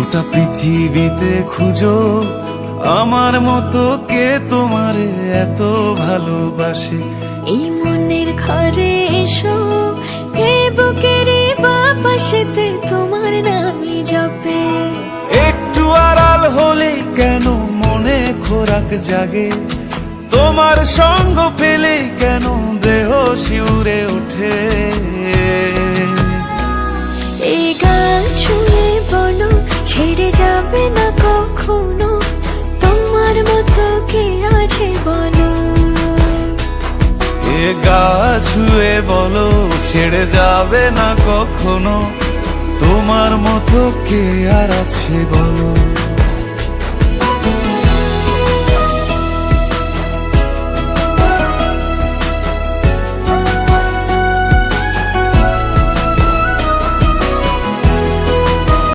গোটা পৃথিবীতে খুঁজো আমার মতো কে তোমারে এত ভালোবাসে। এই মনের ঘরে এসো, এ বুকের বাপাশেতে তোমার নামই জপে। একটু আড়াল হলে কেন মনে খোরাক জাগে, তোমার সঙ্গ পেলে কেন দেহ শিউরে ওঠে। এই গান ছুঁয়ে বলো ছেড়ে যাবে না কখনো, তোমার মতো কে আছে বলো। এ গা ছুঁয়ে বলো ছেড়ে যাবে না কখনো, তোমার মতো কে আর আছে বলো।